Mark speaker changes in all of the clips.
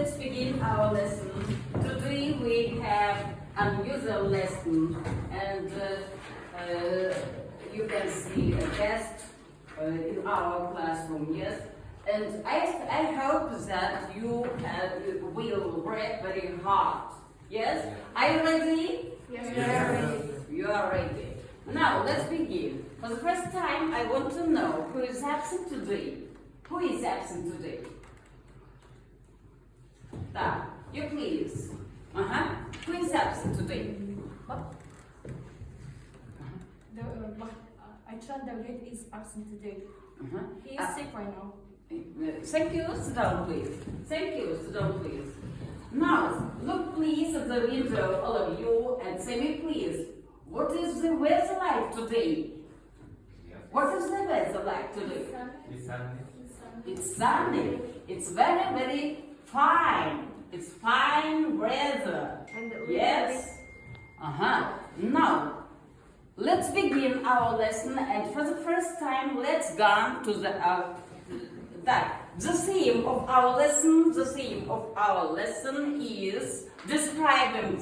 Speaker 1: let's begin our lesson. Today we have unusual lesson, and you can see a test in our classroom, yes. And I hope that you will work very hard. Yes? Are you ready?
Speaker 2: Yes, we are ready.
Speaker 1: You are ready. Now let's begin. For the first time, I want to know who is absent today. Who is absent today? Da, you please. Who is absent today?
Speaker 2: Ayçan Devlet is absent today. He is sick right now.
Speaker 1: Thank you. Sit down, please. Thank you. Sit down, please. Now, look please at the window, all of you, and say me please, what is the weather like today? What is the weather like today?
Speaker 3: It's sunny.
Speaker 1: It's sunny. It's very, very fine. It's fine weather. Yes? Now, let's begin our lesson, and for the first time, let's go to the theme of our lesson. The theme of our lesson is describing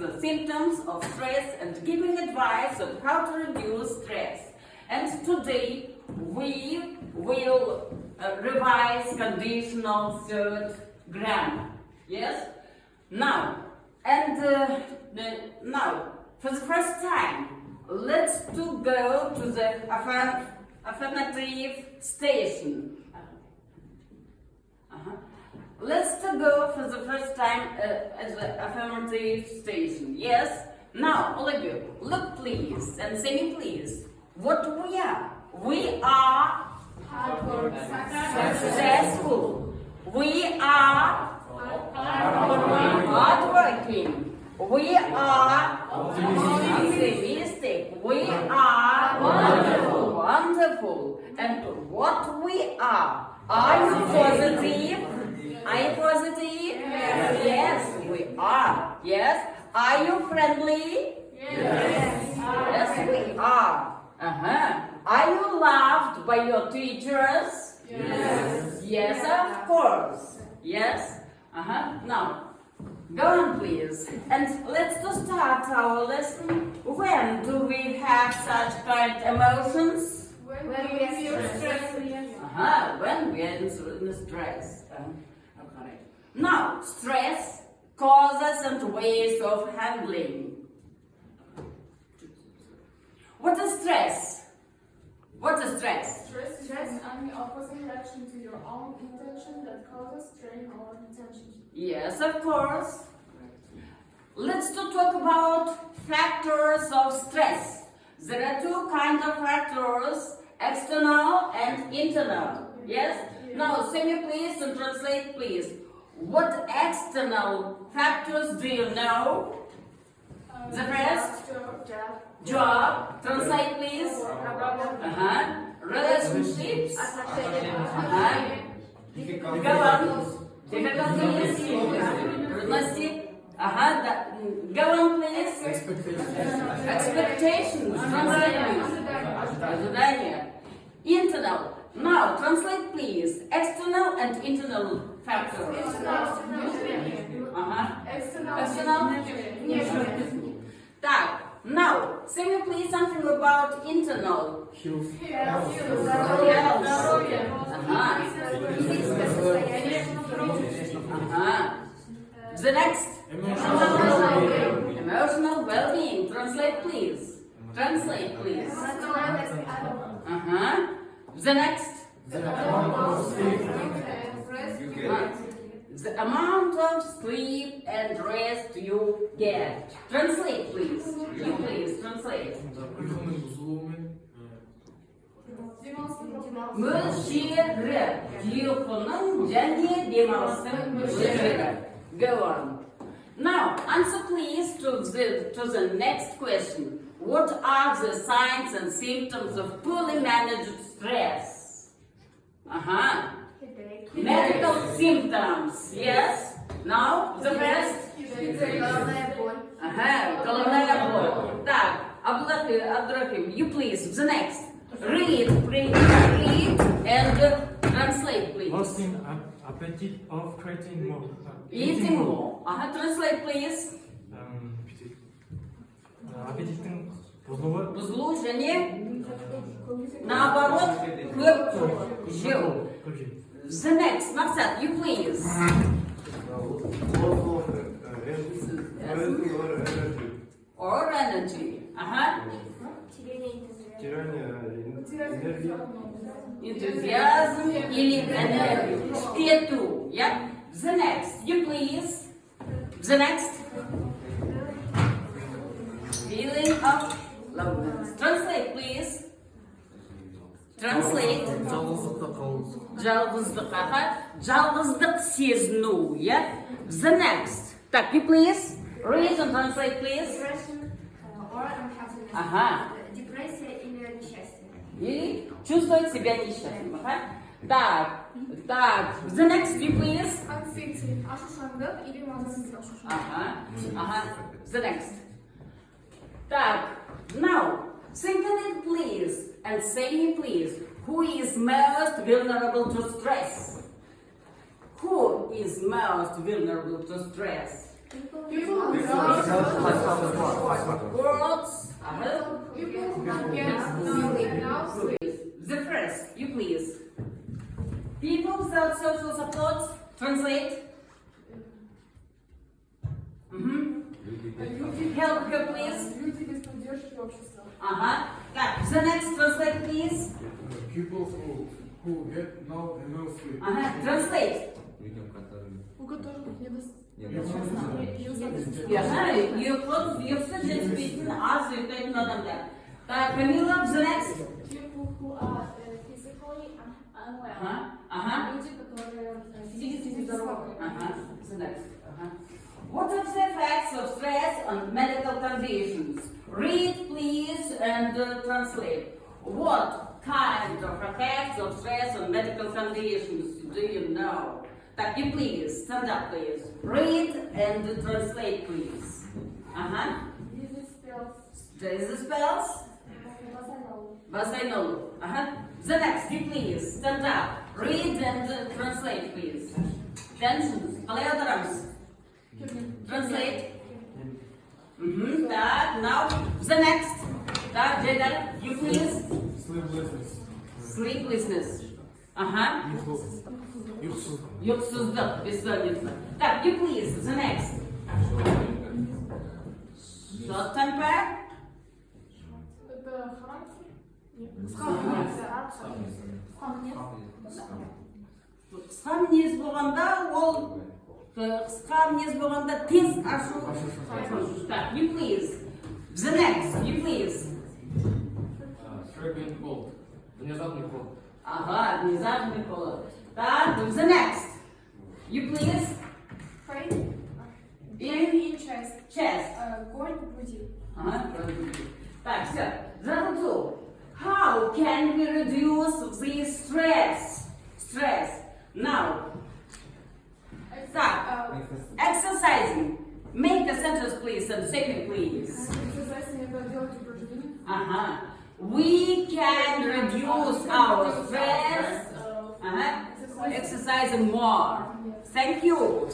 Speaker 1: the symptoms of stress and giving advice on how to reduce stress. And today we will revise conditional third grammar. Yes. Now now for the first time, let's go to the affirmative station. Let's go for the first time at the affirmative station. Yes? Now, all of you, look please and say me please. What we are? We are successful. We are hardworking. We are optimistic. We are wonderful. And what we are? Are you positive? Are you positive? Yes, we are. Yes. Are you friendly?
Speaker 2: Yes.
Speaker 1: Yes, we are. Are you loved by your teachers?
Speaker 2: Yes.
Speaker 1: Yes, of course. Yes. Now, go on, please. And let's start our lesson. When do we have such kind emotions?
Speaker 2: When we feel stressed.
Speaker 1: When we are in stress. Okay. Now, stress, causes and ways of handling. What is stress? What is stress?
Speaker 4: Stress is an opposite reaction to your own intention that causes strain or tension.
Speaker 1: Yes, of course. Let's talk about factors of stress. There are two kinds of factors, external and internal. Yes? Now, say me please and translate please. What external factors do you know? The first? Job. Translate please. Relationships. Go on. Difficulties. Trudности. Go on please. Expectations. Translate please. Ожидания. Internal. Now, translate please. External and internal factors. External. Так, now, say me please something about internal. The next? Emotional well-being. Translate please. Translate please. The next? The amount of sleep and rest you get. Translate please. You please translate. Мөлшері. Ұйқының және демалыстың мөлшері. Go on. Now, answer please to the next question. What are the signs and symptoms of poorly managed stress? Medical symptoms. Yes. Now, the first. Головная боль. Так, Абдурахим, you please. The next. Read and translate, please.
Speaker 3: First thing, appetite of creating more.
Speaker 1: Eating more. Translate, please.
Speaker 3: Аппетиттің бұзылуы.
Speaker 1: Бұзылу және наоборот көп жеу. The next, Maqsad, you please. Or energy. Enthusiasm или энергию. Кету. Yeah. The next, you please. The next. Feeling of loneliness. Translate, please. Translate. Жалғыздық. Жалғыздық сезіну. Yeah. The next. Так, you please. Read and translate, please.
Speaker 2: Depression or unhappiness. Депрессия или несчастье.
Speaker 1: И чувствовать себя несчастным. Так. The next, you please.
Speaker 4: Anxiety, ашушаңдық или мазасыздық.
Speaker 1: The next. Так. Now, think on it, please, and say me, please, who is most vulnerable to stress? Who is most vulnerable to stress? Words. The first, you please. People without social support. Translate. Help her, please.
Speaker 4: Люди без поддержки общества.
Speaker 1: Так, the next, translate, please.
Speaker 5: People who get no enough sleep.
Speaker 1: Translate.
Speaker 4: У которых
Speaker 1: Yoksa cezbetin az yüklerin adamlar. Так, Камила, the next.
Speaker 2: People who are physically unwell. Люди, которые физически здоровы.
Speaker 1: The next. What are the effects of stress on medical conditions? Read, please, and translate. What kind of effects of stress on medical conditions do you know? Так, you please, stand up, please. Read and translate, please. Disease spells. Basainology. The next, you please, stand up. Read and translate, please. Tensions. Paleodrams. Translate. Так, now the next. Так, Jeddah, you please.
Speaker 5: Sleeplessness.
Speaker 1: Sleeplessness.
Speaker 5: Uykusuzluk.
Speaker 1: Йоксуздық, бессонница. Так, you please, the next. Short temper.
Speaker 4: Это характер?
Speaker 1: Қысқа мінез болғанда, ол қысқа мінез болғанда тез ашу. Так, you please. The next, you please.
Speaker 3: Frequent cold. Внезапный холод.
Speaker 1: Внезапный холод. Так, the next. You please.
Speaker 4: Pain?
Speaker 1: In
Speaker 4: Chest. Боль по груди.
Speaker 1: Так, все. Number 2. How can we reduce this stress? Now. Так, exercising. Make a sentence, please, and say me, please.
Speaker 4: Это делать упражнения.
Speaker 1: We can reduce our stress. Exercising more. Thank you.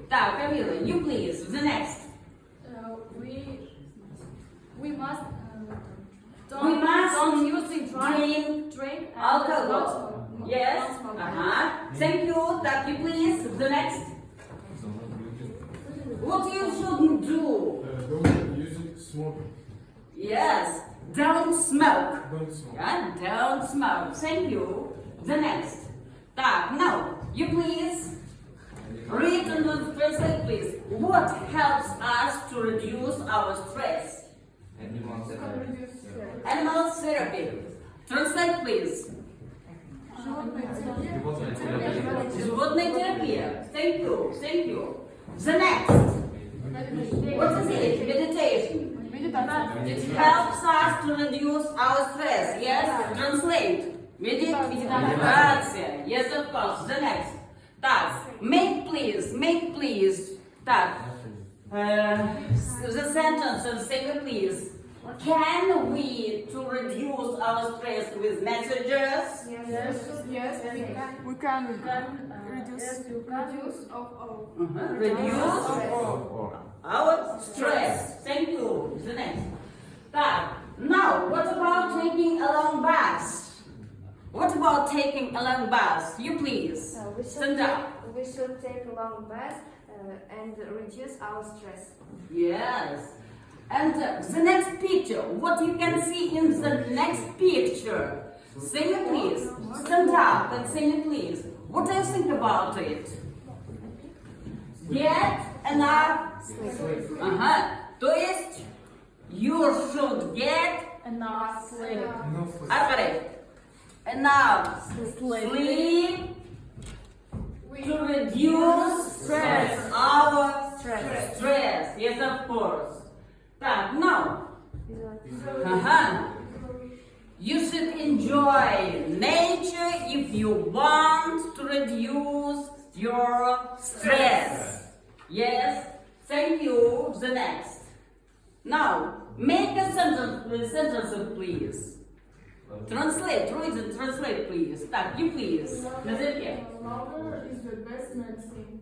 Speaker 1: Так, Camila, you please. The next.
Speaker 2: We must
Speaker 1: don't
Speaker 2: using drink
Speaker 1: alcohol. Yes. Thank you. Так, you please. The next. What you shouldn't do?
Speaker 5: Don't use smoking.
Speaker 1: Yes. Don't smoke.
Speaker 5: Don't smoke.
Speaker 1: Don't smoke. Thank you. The next. Так, now, you please. Read and translate, please. What helps us to reduce our stress? Animal therapy. Translate, please. Животная терапия. Thank you. The next. What is it? Meditation. It helps us to reduce our stress. Yes? Translate. Медитация. Yes, of course. The next. Так. Make please. Так. The sentence and say it, please. Can we to reduce our stress with messages?
Speaker 4: Yes, we can Reduce of all.
Speaker 1: Reduce our stress. Thank you. The next. Now, what about taking a long bus? What about taking a long bus? You please. Stand up.
Speaker 2: We should take a long bus and reduce our stress.
Speaker 1: Yes. And the next picture. What you can see in the next picture? Say me please. Stand up and say me please. What do you think about it? Get enough sleep. То есть you should get
Speaker 2: Enough sleep.
Speaker 1: enough sleep to reduce our stress. Yes, of course. Now. You should enjoy nature if you want to reduce your stress. Yes, thank you. The next. Now, make a sentence, please. Translate, read and translate, please. You please.
Speaker 4: Laughter is the best medicine.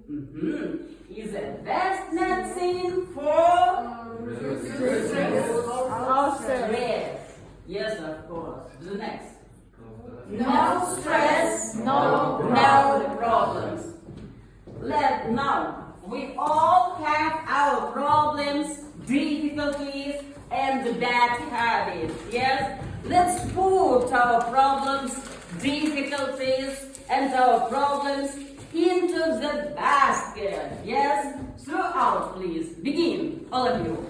Speaker 1: Is the best medicine for stress. Yes, of course. The next. No stress, no problems. Now, we all have our problems, difficulties, and bad habits. Yes? Let's put our problems, difficulties, and our problems into the basket. Yes? Throw out, please. Begin, all of you.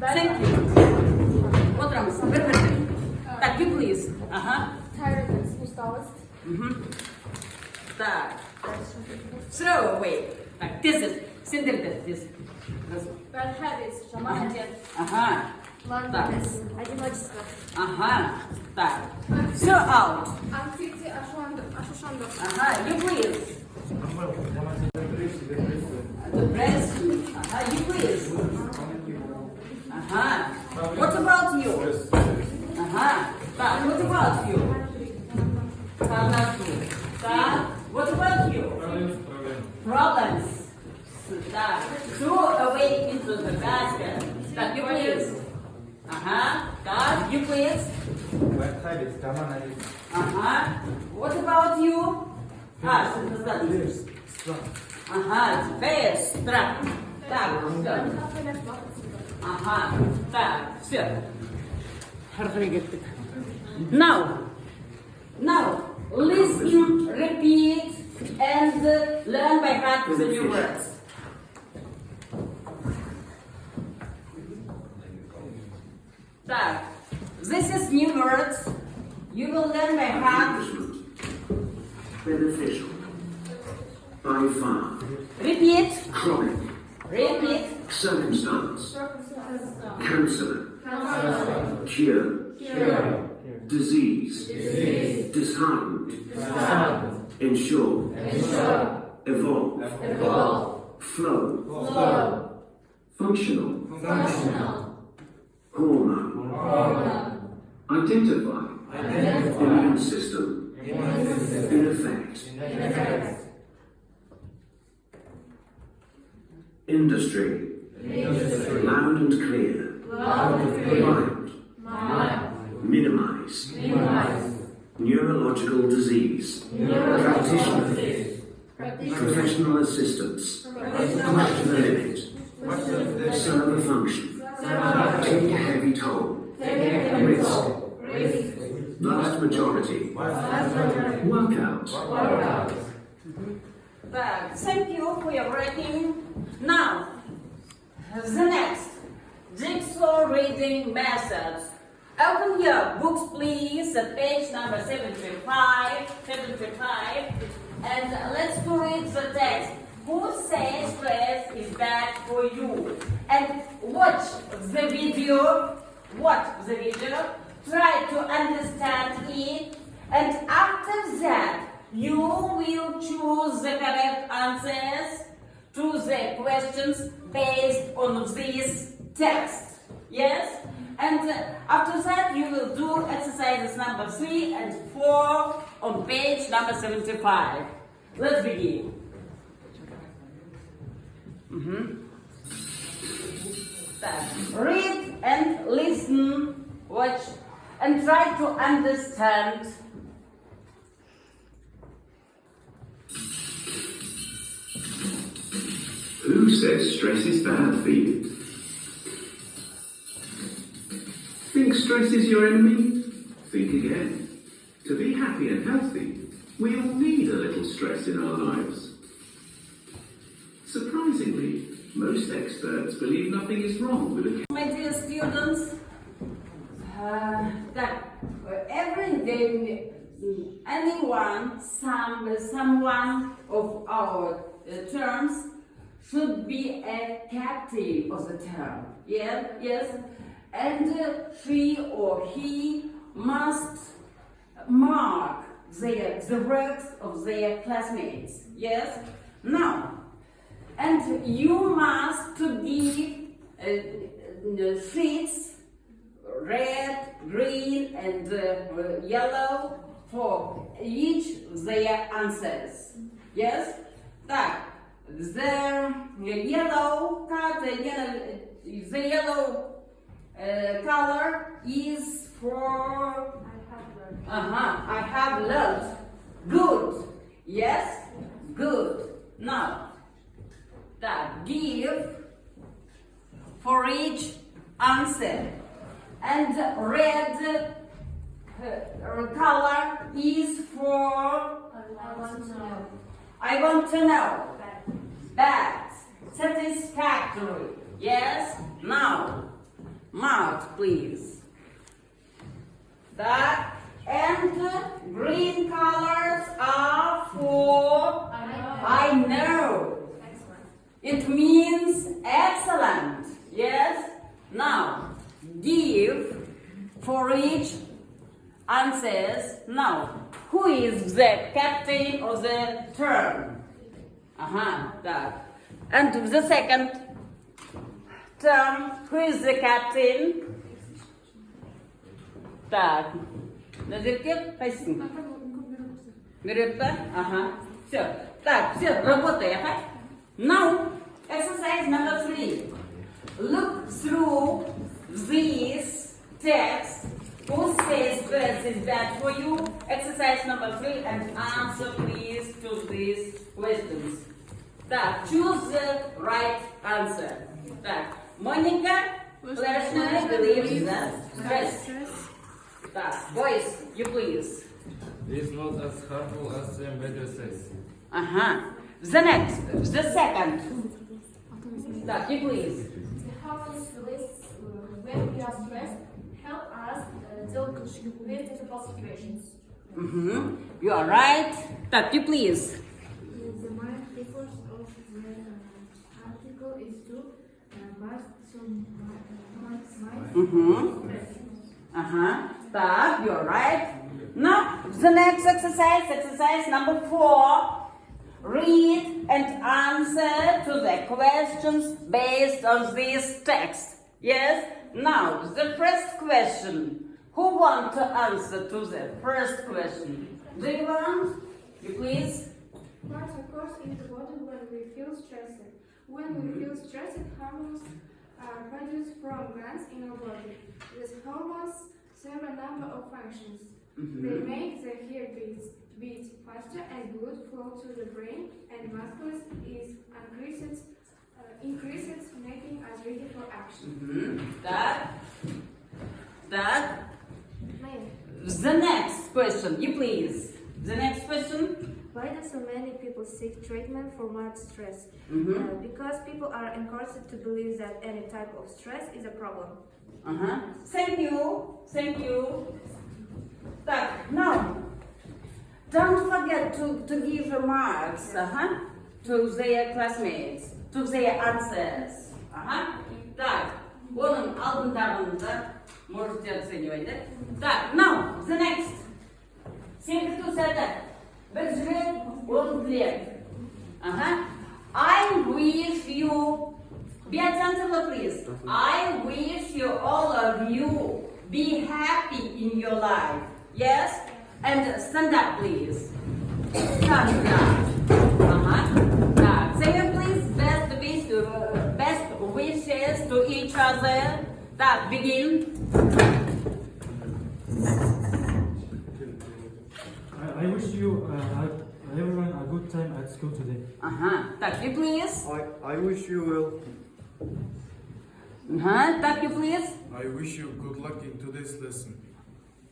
Speaker 1: Thank you. Отырамыз, бір-бірден. You please.
Speaker 4: Tiredness, усталость.
Speaker 1: Throw away. This is, сендерді, this.
Speaker 4: Bad habits, жаман әдет.
Speaker 2: Loneliness. Одиночество.
Speaker 1: Throw out.
Speaker 4: Anxiety, ашушандық.
Speaker 1: You please. Depression. You please. What about you? What about you? What about you? Problems. Throw away into the basket. You please. You please. What about you? Fear, страх. Все. Now, listen, repeat, and learn by heart the new words. This is new words. You will learn by heart.
Speaker 6: Beneficial. By far.
Speaker 1: Repeat.
Speaker 6: Chronic.
Speaker 1: Repeat.
Speaker 6: Circumstance. Cancer. Cure. Disease. Disheartened. Ensure. Evolve. Flow. Functional. Hormone. Identify. Immune system. In effect. Industry. Loud and clear. Mild. Minimize. Neurological disease. Practitioner. Professional assistance. Push to the limit. Serve a function. Take a heavy toll. Risk. Vast majority. Workout.
Speaker 1: Thank you for your writing. Now, the next jigsaw reading methods. Open your books, please, at page number 735, and let's read the text. Who says stress is bad for you? And watch the video. Try to understand it, and after that, you will choose the correct answers to the questions based on this text. Yes? And after that, you will do exercises number 3 and 4 on page number 75. Let's begin. Read and listen, watch, and try to understand.
Speaker 6: Who says stress is bad for you? Think stress is your enemy? Think again. To be happy and healthy, we all need a little stress in our lives. Surprisingly, most experts believe nothing is wrong with a...
Speaker 1: My dear students, that every day anyone, someone of our terms should be a captain of the term. Yes, and she or he must mark the works of their classmates. Yes, now, and you must to give sheets, red, green, and yellow for each their answers. Yes, that the yellow color is for I have learned. Good. Yes, good. Now, that give for each answer, and red color is for I want to know. Bad. Satisfactory. Yes. Now, mark, please. That and green colors are for I know. It means excellent. Yes. Now, give for each answers. Now, who is the captain of the term? That. And the second term, who is the captain? Так. Назерке, пойдем. Берет, ага. Все. Так, все, работай, ага. Now, exercise number 3. Look through this text. Who says stress is bad for you? Exercise number 3 and answer please to these questions. Так, choose the right answer. Так, Monica personally believes that stress. Так, boys, you please.
Speaker 3: It is not as harmful as the media says.
Speaker 1: The next, the second. Так, you please.
Speaker 2: The hormones released when we are stressed help us deal with difficult situations.
Speaker 1: You are right. Так, you please.
Speaker 2: The main purpose of the article is to
Speaker 1: Так, you are right. Now, the next exercise number 4. Read and answer to the questions based on this text. Yes? Now, the first question. Who wants to answer to the first question? Do you want? You please?
Speaker 2: What occurs in the body when we feel stressed? When we feel stressed, hormones are produced from glands in our body. These hormones serve a number of functions. They make the heart beat faster and blood flow to the brain, and muscles is increases, making us ready for action.
Speaker 1: That. The next question, you please. The next question.
Speaker 2: Why do so many people seek treatment for mild stress? Because people are encouraged to believe that any type of stress is a problem.
Speaker 1: Thank you. Так, now, don't forget to give remarks to their classmates, to their answers. Так, оның алдындарында можете оценивать, да? Так, now, the next. Сен сәті. Бір жүрек, он тілек. I wish you, be attentive please. I wish you, all of you, be happy in your life. Yes? And stand up, please. Stand up. Say please best wishes to each other. Так, begin.
Speaker 7: I wish you everyone a good time at school today.
Speaker 1: Так, you please.
Speaker 5: I wish you well.
Speaker 1: Так, you please.
Speaker 5: I wish you good luck in today's lesson.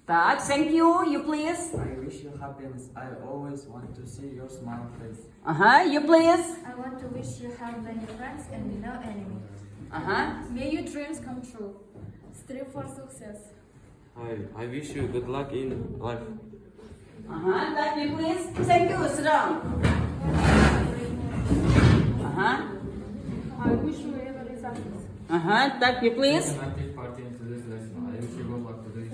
Speaker 1: Так, thank you. You please.
Speaker 3: I wish you happiness. I always want to see your smile face.
Speaker 1: You please.
Speaker 8: I want to wish you have many friends and no enemy.
Speaker 4: May your dreams come true. Strive for success.
Speaker 3: I wish you good luck in life.
Speaker 1: Так, you please. Thank you. Sit down.
Speaker 4: I wish you every success.
Speaker 1: Так, you please.
Speaker 3: Take an active part in today's lesson. I wish you good luck today.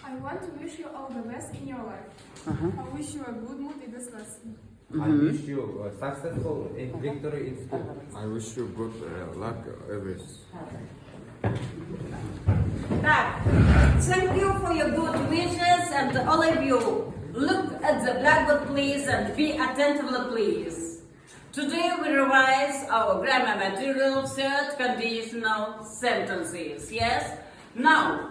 Speaker 4: I want to wish you all the best in your life. I wish you a good mood in this lesson.
Speaker 3: I wish you successful in victory in school.
Speaker 5: I wish you good luck always.
Speaker 1: Так, thank you for your good wishes, and all of you, look at the blackboard please and be attentive please. Today we revise our grammar material, third conditional sentences, yes? Now,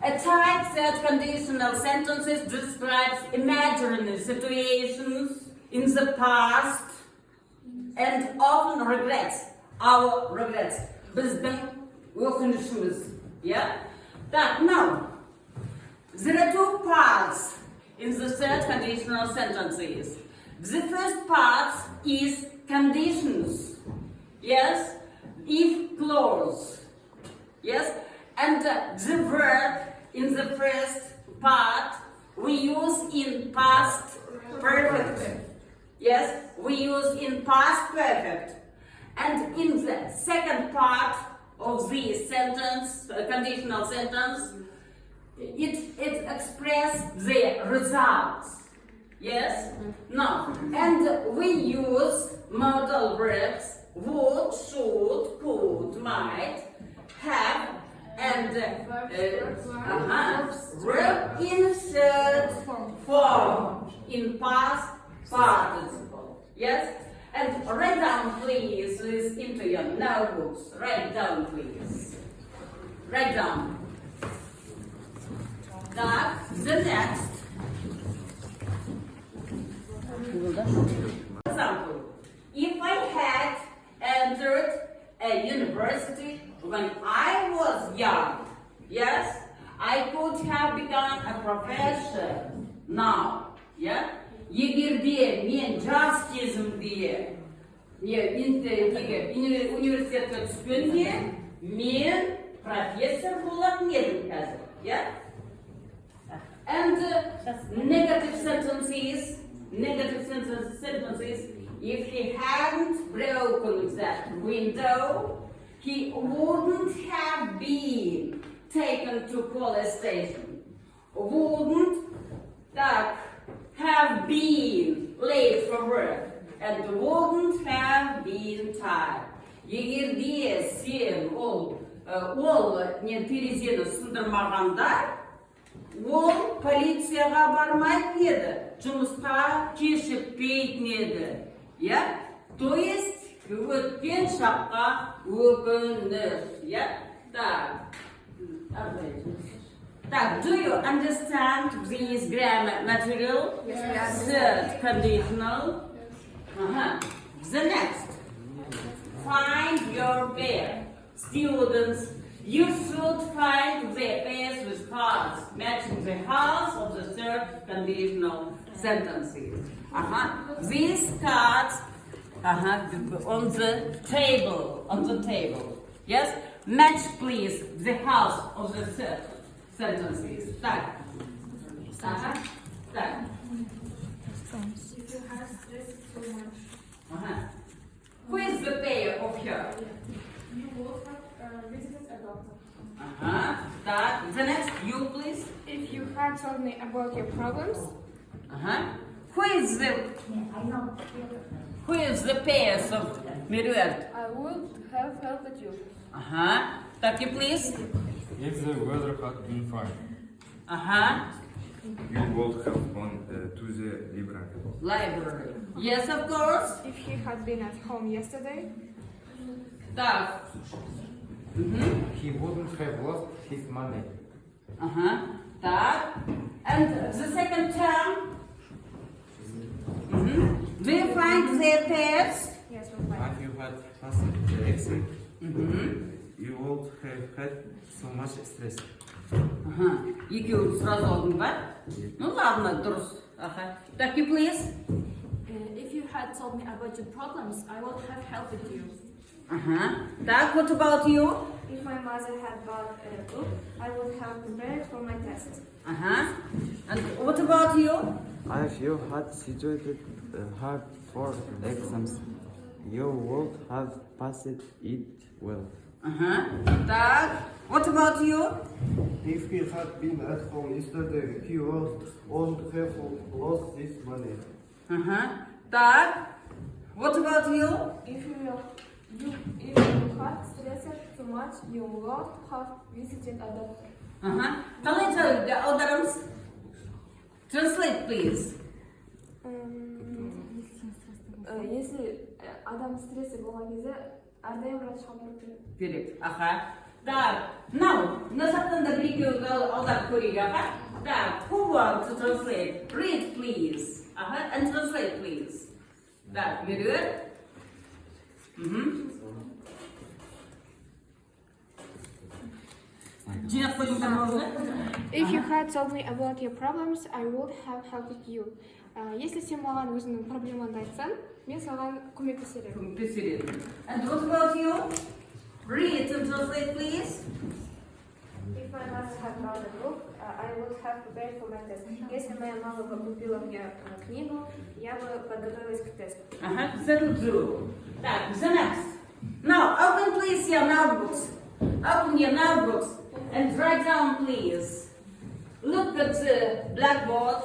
Speaker 1: a type third conditional sentences describes imaginary situations in the past and often regrets, our regrets. Біздің өкінішіміз, yeah? Так, now, there are two parts in the third conditional sentences. The first part is conditions, yes, if clause, yes, and the verb in the first part we use in past perfect, yes, we use in past perfect, and in the second part of the sentence, conditional sentence, it expresses the results. Yes? No. And we use modal verbs would, should, could, might, have, and verb in third form in past participle. Yes? And write down please this into your notebooks. Write down please. Write down. That the next. For example, if I had entered a university when I was young, yes, I could have become a professor now, yeah? Егерде мен жас кезімде университетке түскенде мен профессор болатын едім қазір, yeah? And negative sentences, if he hadn't broken that window, he wouldn't have been taken to police station. Wouldn't have been late for work and wouldn't have been tired. Егерде сен ол терезені сындырмағанда, ол полицияға бармайтын еді, жұмысқа кешікпейтін еді. Я? То есть, өткен шаққа өкініш. Я? Так, do you understand this grammar material?
Speaker 8: Yes.
Speaker 1: Third conditional. The next. Find your pair. Students, you should find the pairs with cards matching the house of the third conditional sentences. These cards on the table. Yes? Match please the house of the third sentences. Так.
Speaker 2: If you have stressed so much,
Speaker 1: Who is the pair of her?
Speaker 4: You both have visited a doctor.
Speaker 1: Так. The next, you please.
Speaker 2: if you had told me about your problems,
Speaker 1: Who is the pairs of Mirror?
Speaker 4: I would have helped you.
Speaker 1: Так, you please.
Speaker 3: If the weather had been fine. You would have gone to the library.
Speaker 1: Library. Yes, of course.
Speaker 2: If he had been at home yesterday.
Speaker 1: Так.
Speaker 3: He wouldn't have lost his money.
Speaker 1: Так. And the second term. Do you find their pairs?
Speaker 2: Yes, we'll find.
Speaker 3: If you had passed the exam, you would have had so much stress.
Speaker 1: Екеуі сразу алдың ба? Ну ладно, дұрыс. Так, you please.
Speaker 8: If you had told me about your problems, I would have helped you.
Speaker 1: Так, what about you?
Speaker 2: If my mother had bought a book, I would have prepared for my test.
Speaker 1: And what about you?
Speaker 9: If you had situated hard for exams, you would have passed it well.
Speaker 1: Так, what about you?
Speaker 5: If he had been at home yesterday, he wouldn't have lost his money.
Speaker 1: Так, what about you?
Speaker 2: If you had stressed too much, you would have visited a doctor.
Speaker 1: Қалай аударамыз? Translate, please.
Speaker 2: Если адам стрессе болған кезде әрдайым врачқа бару керек.
Speaker 1: Керек. Так, now, мына жақтан да бір екеуі аударып көрейік, Так, who wants to translate? Read, please. And translate, please. Так, берет. Жинап қойдыңдар ма уже?
Speaker 2: If you had told me about your problems, I would have helped you. Если сен маған өзіңнің проблемаңды айтсаң, мен саған көмектесер едім.
Speaker 1: Көмектесер едім. And what about you? Read and translate, please.
Speaker 2: If my mother had bought a book, I would have prepared for my test. Если моя мама бы купила мне книгу, я бы подготовилась к тесту.
Speaker 1: That'll do. Так, the next. Now, open please your notebooks. Open your notebooks and write down, please. Look at the blackboard.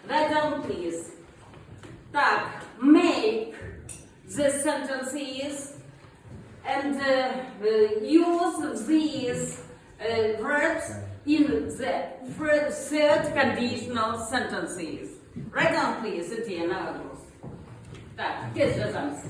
Speaker 1: Write down, please. Так, make the sentences and use these verbs in the third conditional sentences. Write down, please, into your notebooks. Так, here's the answer.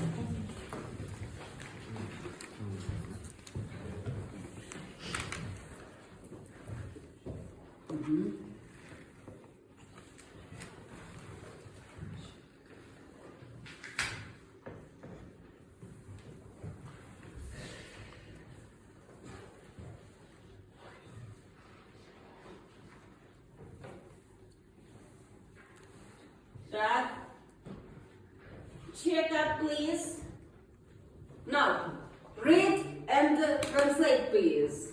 Speaker 1: Так. Check up, please. Now, read and translate, please.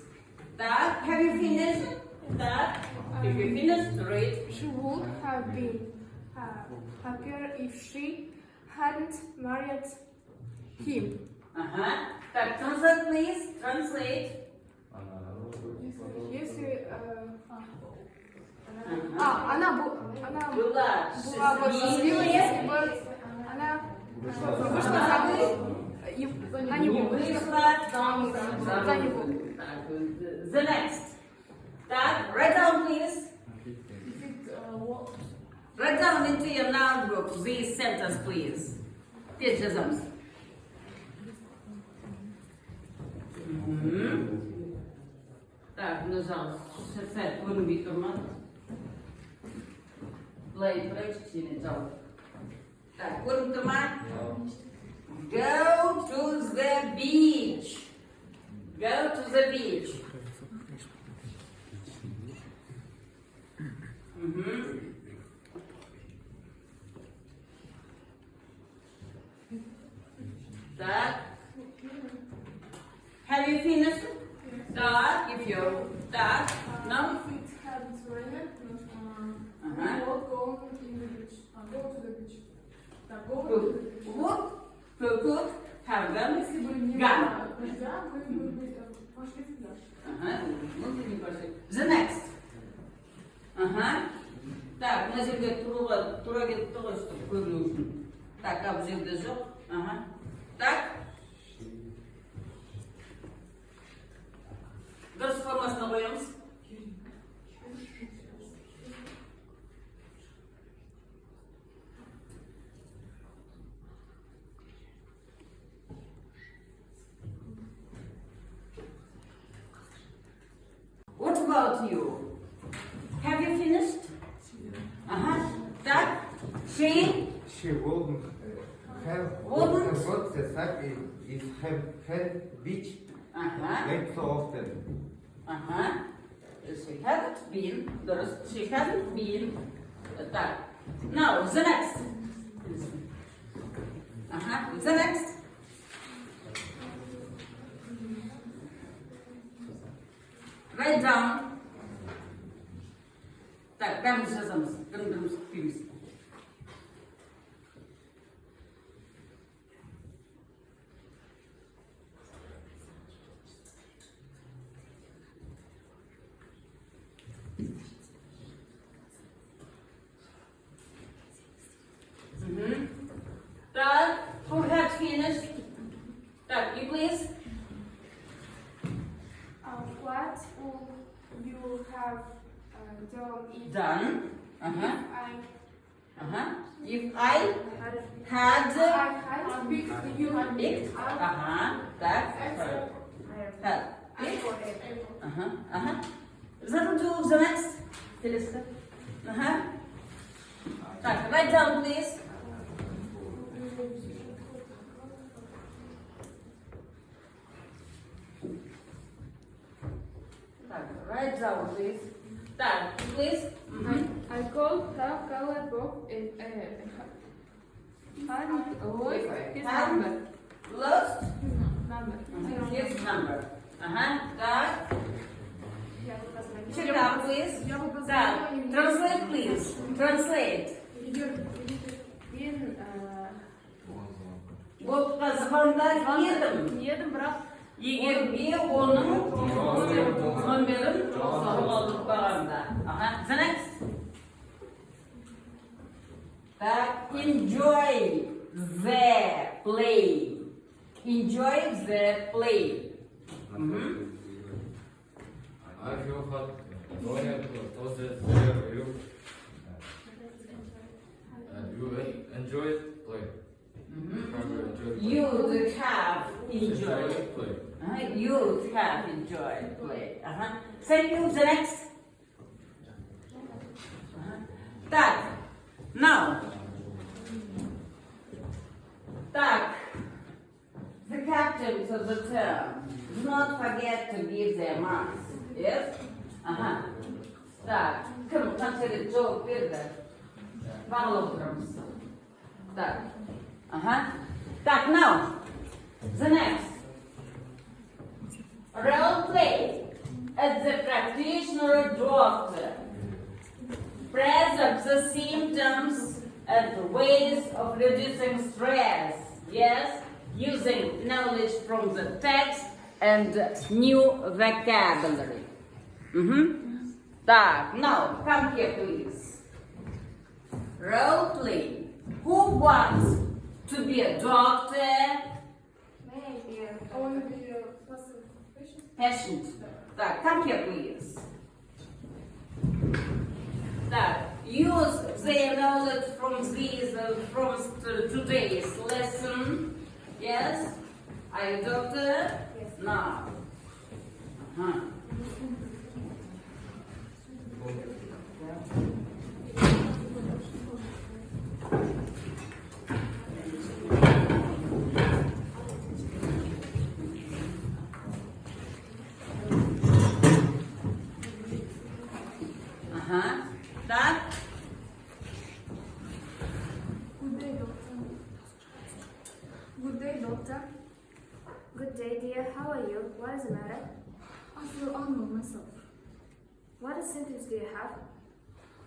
Speaker 1: Так, have you finished? Так, if you finished, read.
Speaker 2: She would have been happier if she hadn't married him.
Speaker 1: Так, translate, please. Translate.
Speaker 2: Если она
Speaker 1: Была
Speaker 2: была бы счастлива, если бы она вышла за него. За него.
Speaker 1: The next. Так, write down, please. Write down into your notebook this sentence, please. Пять жазамыз. Так, нажал. Сәт көрінбей тұр ма? Былай тұрайық, кішкене жау. Так, көрініп тұр ма? Go to the beach. Go to the beach. Так. Have you finished? Так, if you... Так, no?
Speaker 4: If it had rained, we would go in the beach. Go to the beach. Go to the beach.
Speaker 1: Cook, have them.
Speaker 4: Если бы не
Speaker 1: Gone.
Speaker 4: было дождя, мы бы пошли в пляж.
Speaker 1: Ну, ты не пошли. The next. Так, мына жерге тура кетті ғой, чтобы көріну үшін. Так, бұл жерде жоқ. Так. Дұрыс формасына қоямыз. of you. Have you finished? Так.
Speaker 5: She wouldn't have
Speaker 1: Wouldn't?
Speaker 5: got the fact is have had which late so often.
Speaker 1: She hadn't been. She hadn't been. Так. Now the next. The next. Write down. Так, прямо жазамыз. Біріміз күтпейміз. Так, who had finished? Так, you please.
Speaker 2: What would you have done if
Speaker 1: Done.
Speaker 2: I
Speaker 1: If I had
Speaker 2: picked you
Speaker 1: picked. Так. Had. That'll do the next. Телеска. Так, write down please. Так, write down please. Так, please.
Speaker 2: I called the color book and lost his number.
Speaker 1: Lost his number. Так. Check it out, please. Так. Translate, please. Translate. Бұл қазғанда едім, бірақ егерге оның номерін жоғалтып қалғанда. The next. Так, enjoy the play. Enjoy the play.
Speaker 10: I feel hot. You enjoy play.
Speaker 1: You have enjoyed
Speaker 10: play.
Speaker 1: You have enjoyed play. Thank you. The next. Так. Now. Так. The captains of the term do not forget to give their marks. Yes? Так. Кім қаншалык жауап берді? Барлық тұрмыз. Так. Так, now. The next. Role play as the practitioner doctor. Present the symptoms and ways of reducing stress. Yes, using knowledge from the text and new vocabulary. Так, now come here, please. Role play. Who wants to be a doctor?
Speaker 2: Maybe.
Speaker 4: I want to be a patient.
Speaker 1: Patient. Так, come here, please. Так, use their knowledge from today's lesson. Yes? Are you a doctor?
Speaker 2: Yes.
Speaker 1: Now. Так.
Speaker 2: Good day, doctor. Good day, doctor.
Speaker 11: Good day, dear. How are you? What is the matter?
Speaker 2: I feel unwell myself.
Speaker 11: What symptoms do you have?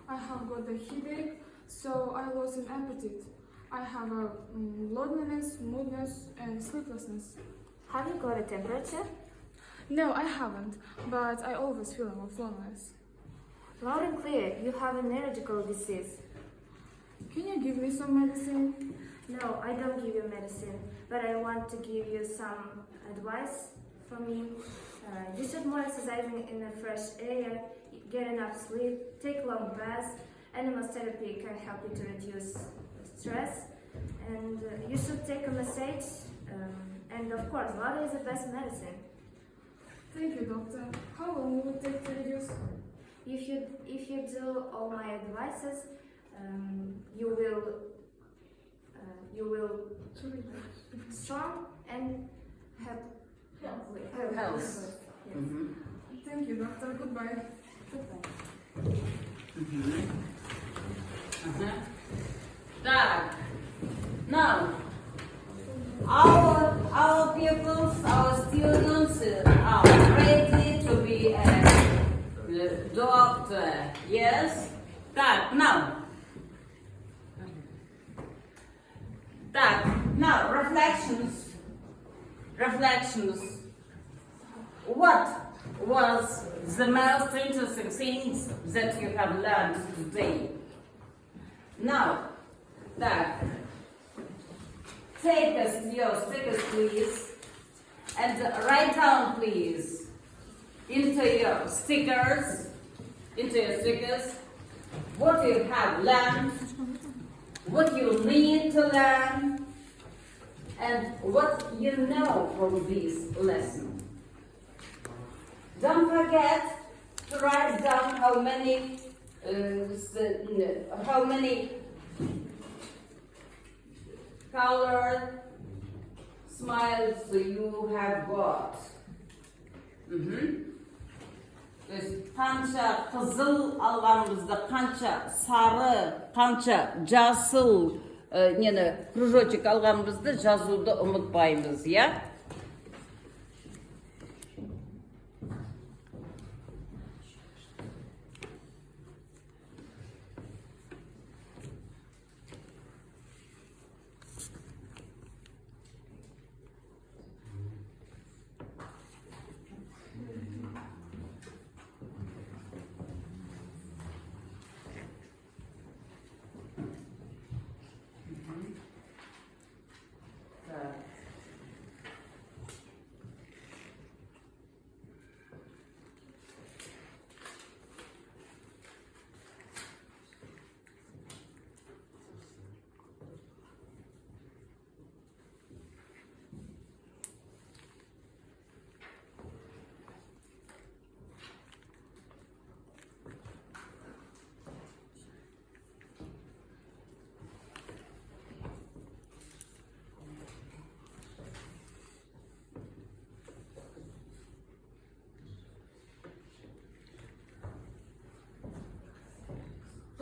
Speaker 2: I have got a headache, so I lost an appetite. I have a loneliness, moodiness, and sleeplessness.
Speaker 11: Have you got a temperature?
Speaker 2: No, I haven't, but I always feel of loneliness.
Speaker 11: Loud and clear, you have a neurological disease.
Speaker 2: Can you give me some medicine?
Speaker 11: No, I don't give you medicine, but I want to give you some advice from me. You should more exercising in the fresh air, get enough sleep, take long baths. Animal therapy can help you to reduce stress. And you should take a massage. And of course, water is the best medicine.
Speaker 2: Thank you, doctor. How long will it take to reduce
Speaker 11: If you do all my advices, you will strong and have
Speaker 1: Health.
Speaker 11: Yes.
Speaker 4: Thank you, doctor. Goodbye.
Speaker 1: Так. Now, our pupils, our students are ready to be a doctor. Yes. Так. Now reflections. What was the most interesting things that you have learned today? Now, take your stickers, please, and write down, please, into your stickers, what you have learned, what you need to learn, and what you know from this lesson. Don't forget to write down how many colored smiles you have got. То есть қанша қызыл алғанымызды, қанша сары, қанша жасыл кружочек алғанымызды жазуды ұмытпаймыз, я?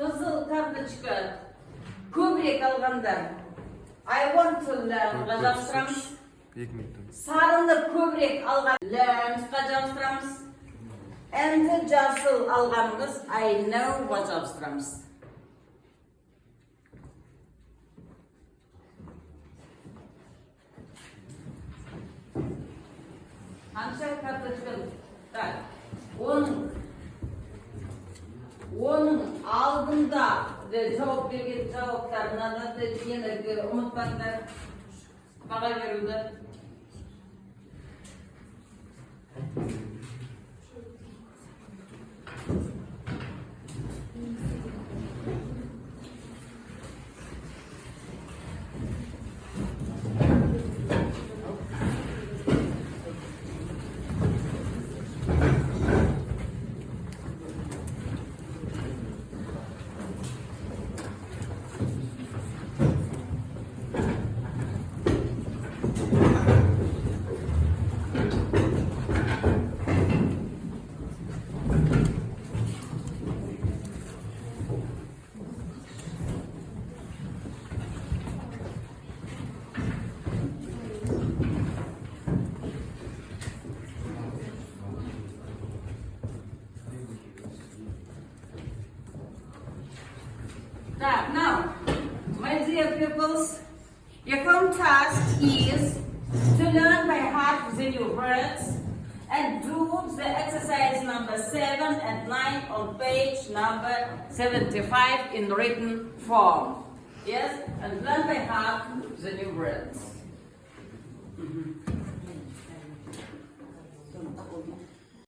Speaker 1: Қызыл карточка көбірек алғандар. I want to learn жабыстырамыз. Сарыны көбірек алған learn жабыстырамыз. Енді жасыл алғанымыз I know жабыстырамыз. Қанша карточка? Так, оның алдында жауап берген жауаптарынан да ұмытпаңдар, баға беруді. Now, my dear pupils, your home task is to learn by heart the new words and do the exercise number 7 and 9 on page number 75 in written form. Yes, and learn by heart the new words.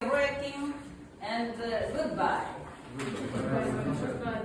Speaker 1: Working and goodbye.
Speaker 4: Goodbye.